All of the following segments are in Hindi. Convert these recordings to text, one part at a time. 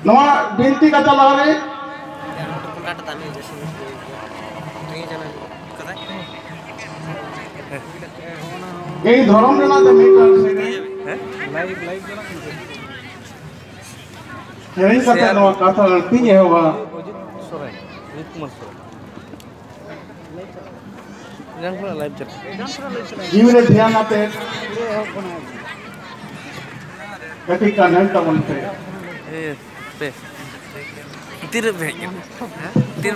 नवा बिनती का चला रे ये धर्म रे ना तो मीटर से लाइव यही कथा नवा कथा तीन है वा जीवन ध्यान आते कति का नहीं तो बनते तीर भेज के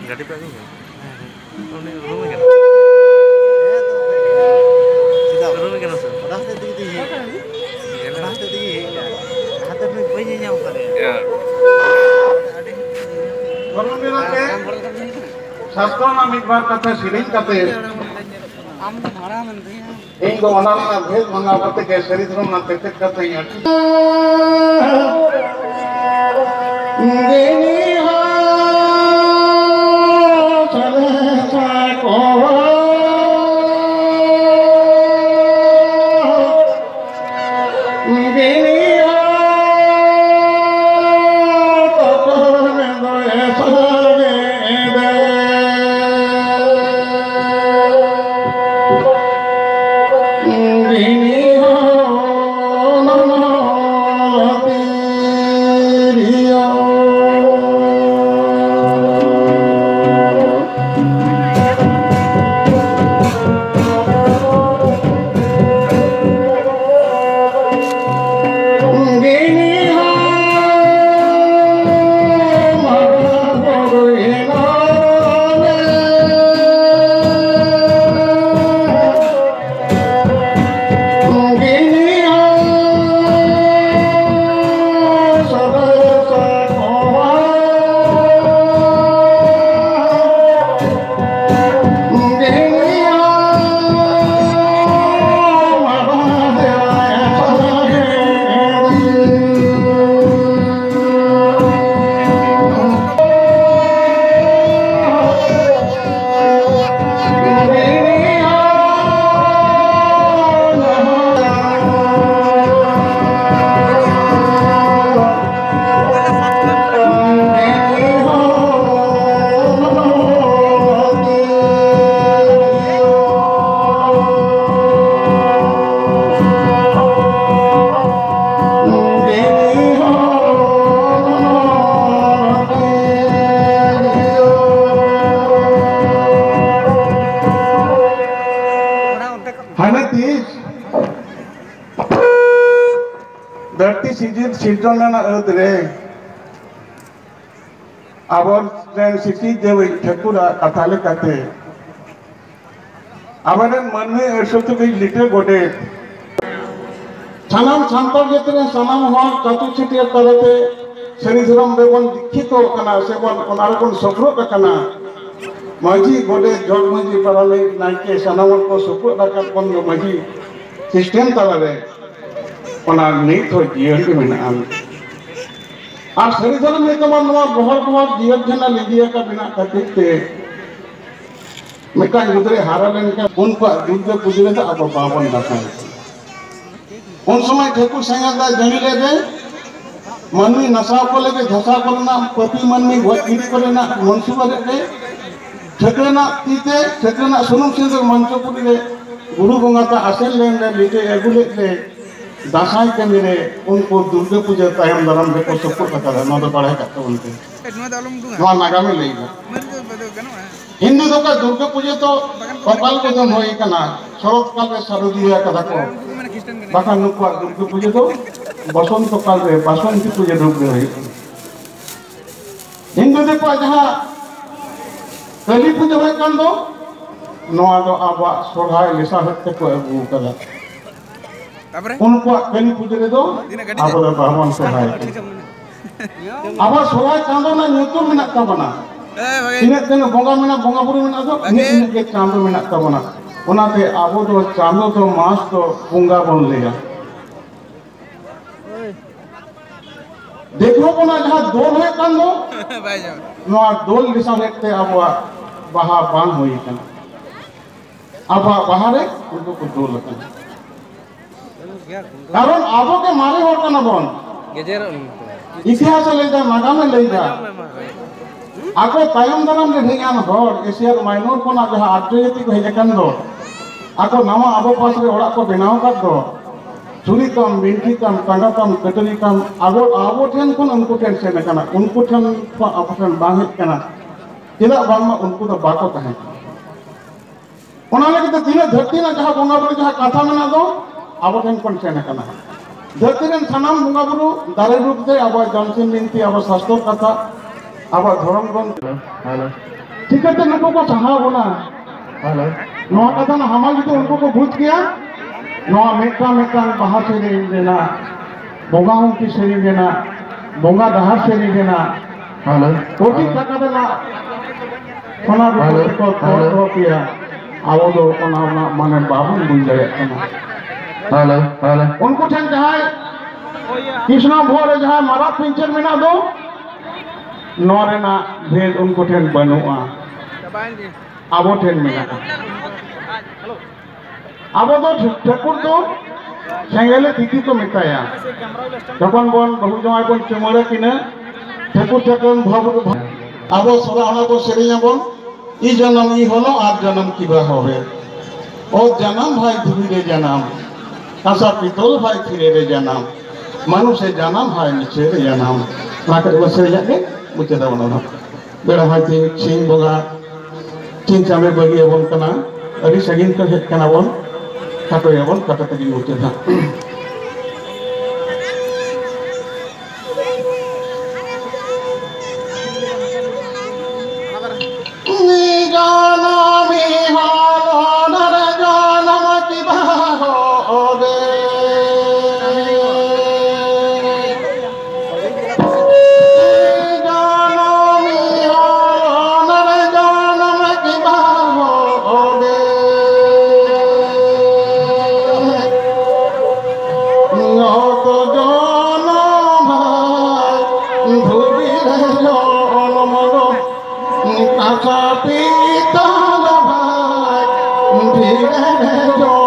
गाड़ी पे रूम में क्या सर रास्ते दिखे हाथ में कोई नहीं जाऊँ करे शास्त्रों ना एक बार कथा सीरीज करते हम तो भाड़ा में नहीं इन दो अनावना भेद मंगा करते के शरीरों ना तक करते हैं देनी हो चले को चिल्ड्रन अदरे आवर सिटी देव ठकुरा कथाले कथे आवर मनमे एसोते के लिटे गोटे सानाम सांताल जेतने सानाम हो चतु छिटिया करते शनि धर्म बेबन दीक्षित कना सेबन ओनारबन सफरो कना माजी गोटे जग माजी पाराले नाइके सानाम को सफरो रखत बन माजी सिस्टम तालारे ओना नीत हो जीवन के में और शनि धर्म में तमाम बहुत जीवन जना लिदिया का बिना कथिते मेका गुदरे हारा लेन का उनको दुर्गा पूजने का अब बावन रखा उन समय ठेकुर संगा जनी ले दे मनमी नशा को लेके धसा करना पति मनमी गिरी करना मनसुबा लेके ठेकरेना तीते ठेकरेना सुनुम सिंदूर मंचपुरी रे गुरु बंगा का आसेन लेन लीटे एगुले ले दासाई के मेरे उनको दुर्गा पूजा तायम दरम देखो सपोर्ट करता है नौ पढ़ाई करते उनके नौ नागामी लेगा हिंदू तो का दुर्गा पूजा तो कपाल को जम होई कना शरद काल में शारदीय कथा को बाका नुकवा दुर्गा पूजा तो बसंत काल में बसंती पूजा दुर्गा होई हिंदू देखो जहां काली पूजा होई कान दो नोआ दो आबा सोढ़ाई लिसा हत्ते को अगु कदा उनको काली पूजा रे दो आबा भगवान सोढ़ाई आबा सोढ़ाई चांदो ना ᱧᱩᱛᱩᱢ ᱢᱮᱱᱟᱜ ᱛᱟᱵᱚᱱᱟ ᱤᱱᱟᱹᱜ ᱛᱮᱱ ᱵᱚᱸᱜᱟ ᱢᱮᱱᱟᱜ ᱵᱚᱸᱜᱟ ᱵᱩᱨᱩ ᱢᱮᱱᱟᱜ ᱫᱚ ᱤᱱᱟᱹᱜ ᱜᱮ ᱪᱟᱸᱫᱚ ᱢᱮᱱᱟᱜ ᱛᱟᱵᱚᱱᱟ ᱚᱱᱟᱛᱮ ᱟᱵᱚ ᱫᱚ ᱪᱟᱸᱫᱚ ᱫᱚ ᱢᱟᱥ ᱫᱚ ᱵᱚᱸᱜᱟ ᱵᱚᱱ ᱞᱟᱹᱭᱟ देखो कोना जहां दोल है कान दो नोआ दोल लिसा लेते आबो बाहा बान होई कना अब बाहर उनको को दूर लगता कारण आबो के मारे होर कना बन इतिहास ले जा नागा में ले जा आको तायम दाराम ले ढेगान होर एशिया माइनर कोना जहां आर्टिलिटी को हेजकन दो आको नामा आबो पास रे ओड़ा को बनाव का दो चुरी कम बिंटी कम टांगा कम कटरी कम आबो ठेन कोन उनको ठेन से नकना उनको ठेन आबो ठेन बांग हेज कना चेदा बांगमा उनको तो बाको तहे ओना लगे तो तीन धरती ना जहां बोंगा बुरु जहां कथा मेना दो आबो ठेन कोन से नकना धरती रेन सानाम बोंगा बुरु दारे रूप दे आबो जमसिन बिंती आबो शास्त्र कथा आबो धर्म ग्रंथ हेलो ठिकते नुको को सहा बोना हेलो नो कथा ना हमाल जो उनको को भूत किया नो मेका मेका बाहर से देना बोंगाओं की सेरी देना बोंगा दहार सेरी देना हेलो कोटी टका देना कोना को तो किया आवो दो कोना माने बाबू बुझाय कना हेलो हेलो उनको ठन जहां कृष्णा भोर जहां मारा पिंचर मेना दो नोरेना भेद उनको ठन बनुआ आवो ठन मेना आवो दो ठाकुर दो सेंगेले तिथि को मिताया तखन बन बहु जमाय बन चमरे किने ठाकुर ठाकुर भाव आवो सरा हना को सेरिया बन ई जन्म ई हलो आज जन्म किबा होबे ओ जन्म भाई धुबीरे जन्म आशा पितल भाई खिरे जन्म मनुष्य जन्म भाई निचे जन्म लाके बसे जाके मुचे दावना बेड़ा भाई सिंह बोगा चिन चामे बगिए बन कना अभी सगिन को हेट कना बन काटो याबन काटा तगी मुचे दा Pita la bhai, dhire jo